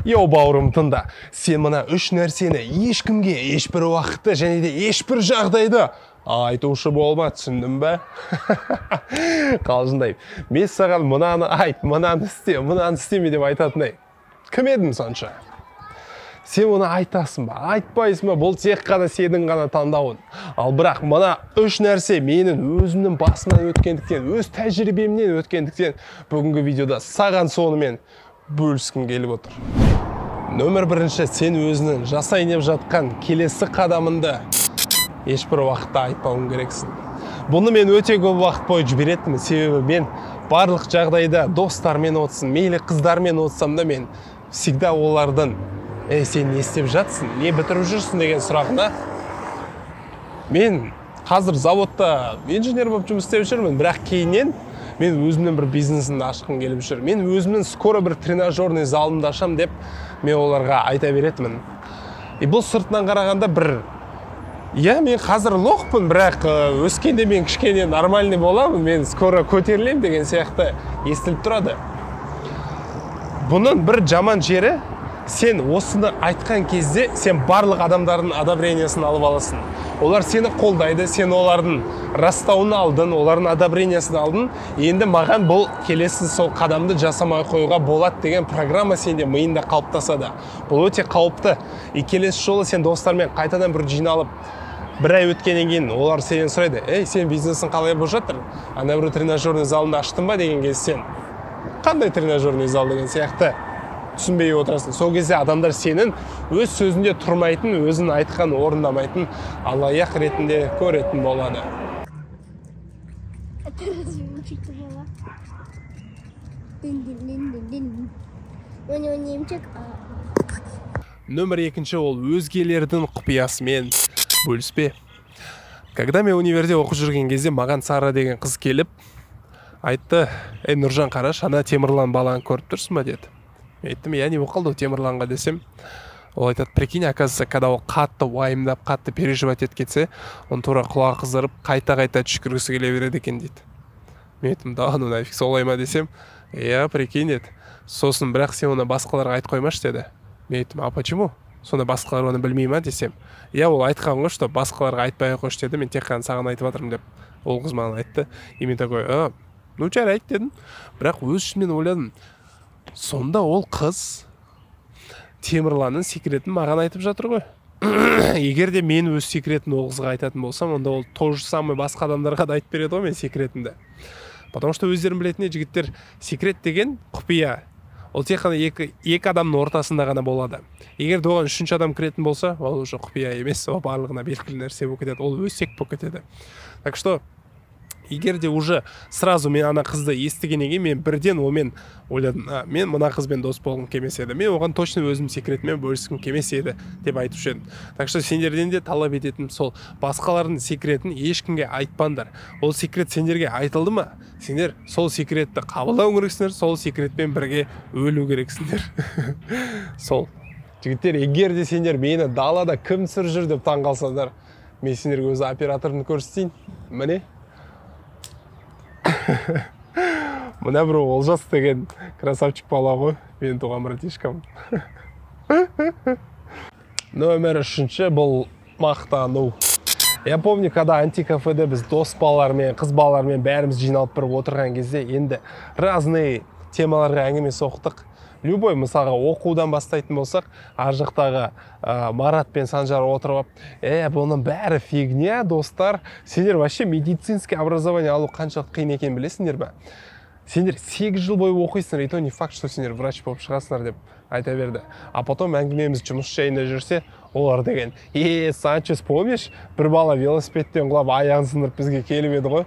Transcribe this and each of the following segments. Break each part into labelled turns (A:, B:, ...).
A: Йоу бауырым тыңда, сен мына үш нәрсені ешкімге ешбір уақытта және де ешбір жағдайда айтушы болма, түсіндің бе? Қалжыңдаймын. Мен саған мынаны айт, мынаны істеме деп айтатындай. Кім едің сонша? Сен оны айтасың ба, айтпайсың ба, бұл тек қана сенің ғана таңдауың. Ал бірақ мына үш нәрсе менің өзімнің басымнан өткендіктен, өз тәжірибемнен өткендіктен бүгінгі видеода саған сонымен бөліскім келіп отыр. Нөмір бірінші, сен өзінің жасайын деп жатқан келесі қадамыңды ешбір уақытта айтпауың керексің. Бұны мен өте көп уақыт бойы жіберетінмін, себебі мен барлық жағдайда достармен отырсын, мейлі қыздармен отырсам да мен всегда олардың сен не істеп жатсың, не бітіріп жүрсің деген сұрағына мен қазір заводта инженер болып жұмыс істеп жүрмін, бірақ кейіннен мен өзімнің бір бизнесімді ашқым келіп жүр. Мен өзімнің скоро бір тренажерный залымды ашам деп мен оларға айта беретінмін. Бұл сыртынан қарағанда бір мен қазір лоқпын, бірақ өскенде мен кішкене нормальный боламын, мен скоро көтерілем деген сияқты естіліп тұрады. Бұның бір жаман жері, сен осыны айтқан кезде сен барлық адамдардың одобрениясын алып аласың. Олар сені қолдайды, сен олардың растауын алдың, олардың одобрениясын алдың. Енді маған бұл келесі сол қадамды жасамай қоюға болады деген программа сенде миыңда қалыптасады. Бұл өте қауіпті. Келесі жолы сен достармен қайтадан бір жиналып, бір ай өткеннен кейін олар сенен сұрайды, сен бизнесің қалай болып жатыр? Ана бір тренажерный залыңды аштың ба деген кезде сен қандай тренажерный зал деген сияқты түсінбей отырасың. Сол кезде адамдар сенің өз сөзінде тұрмайтын, өзін айтқан орындамайтын алаяқ ретінде көретін болады. Нөмір екінші, ол өзгелердің құпиясымен бөліспе. Когда мен универде оқып жүрген кезде маған Сара деген қыз келіп айтты, Нұржан қараш, ана Темірлан баланы көріп тұрсың ба деді. Мен айттым, не болып қалды Темірланға десем, ол айтады, прикинь, оказывается, когда ол қатты уайымдап, қатты переживать етіп кетсе, он тура құлағы қыздырып, қайта түшкіргісі келе береді екен дейді. Мен айттым, да, ну нафиг солай ма десем, прикинь деді. Сосын бірақ сен оны басқаларға айт қоймаш деді. Мен айттым, а почему? Сонда басқалар оны білмей ма десем. Ол айтқан ғой, что басқаларға айтпай қойш деді, мен тек қана саған айтып жатырмын деп. Ол қыз маған айтты. И мен такой, ну жарайды дедім. Бірақ өз ішімнен ойладым. Сонда ол қыз Темірланның секретін маған айтып жатыр ғой. Егер де мен өз секретін ол қызға айтатын болсам, онда ол то же самое басқа адамдарға да айтып береді ғой мен секретімді. Потому что өздерін білетіндей жігіттер, секрет деген құпия. Ол тек қана екі адамның ортасында ғана болады. Егер де оған үшінші адам кіретін болса, ол уже құпия емес, ол барлығына белгілі нәрсе болып кетеді, ол өсек болып кетеді. Так что егер де уже сразу мен ана қызды естігеннен кейін мен бірден омен ойладым, мен мына қызбен дос болғым келмес еді, мен оған точно өзім секретімен бөліскім келмес еді деп айтып едім. Так что сендерден де талап ететінім сол, басқалардың секретін ешкімге айтпаңдар. Ол секрет сендерге айтылды ма? Сендер сол секретті қабылдау керексіңдер, сол секретпен бірге өлу керексіңдер. Сол. Жігіттер, егер де сендер мені далада кім сүр жүр деп таң қалсаңдар, мен сендерге өзі операторымды көрсетейін. Міне. Мына бір Олжас деген красавчик бала ғой, мен туған братишкам. Нөмір үшінші, бұл мақтану. Я помню, когда антикафеде біз дос балалармен, қыз балалармен бәріміз жиналып бір отырған кезде енді разные темаларға әңгіме соқтық. Любой, мысалға, оқудан бастайтын болсақ, ар жақтағы Марат пен Санжар отырып, бұның бәрі фигня, достар. Сендер вообще медицинский образование алу қаншалық қиын екенін білесіңдер бе? Сендер 8 жыл бойы оқисыңдар, и то не факт, что сендер врач болып шығасыңдар деп айта берді. А потом әңгімеміз жұмыс жайында жүрсе, олар деген, Санчес, помнишь, бір бала велосипедтен құлап аяғын сындырып бізге келіп еді ғой?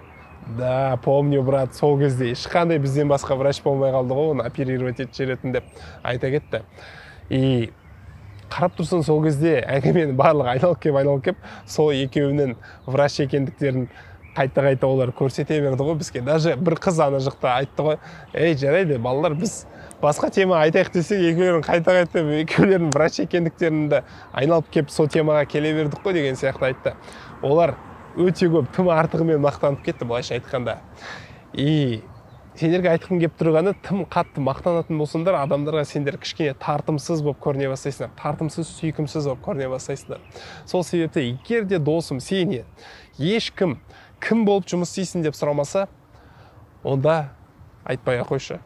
A: Да, помню, брат, сол кезде ешқандай бізден басқа врач болмай қалды ғой, оны оперировать етіп жіберетін деп айта кетті. И қарап тұрсың, сол кезде әңгіменің барлығы айналып кеп, сол екеуінің врач екендіктерін қайта олар көрсете берді ғой бізге. Даже бір қыз ана жақта айтты ғой, жарайды, балалар, біз басқа тема айтайық десек, екеулерін қайта екеулерінің врач екендіктерін айналып кеп сол темаға келе бердік қой деген сияқты айтты. Олар өте көп тым артығымен мақтанып кетті, былайша айтқанда. И сендерге айтқым келіп тұрғаны, тым қатты мақтанатын болсаңдар, адамдарға сендер кішкене тартымсыз болып көріне бастайсыңдар, тартымсыз, сүйкімсіз болып көріне бастайсыңдар. Сол себепті егер де досым сені ешкім кім болып жұмыс істейсің деп сұрамаса, онда айтпай ақ қойшы.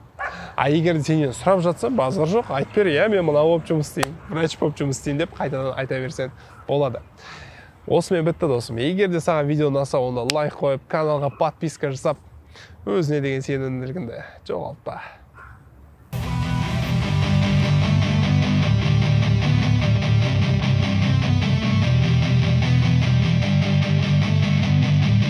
A: А егер сенен сұрап жатса, базар жоқ, айтып бер, я мен мына болып жұмыс істеймін, врач болып жұмыс істеймін деп қайтадан айта берсең болады. Осымен бітті досым. Егер де саған видео ұнаса, онда лайк қойып, каналға подписка жасап, өзіне деген сенімділігіңді жоғалтпа.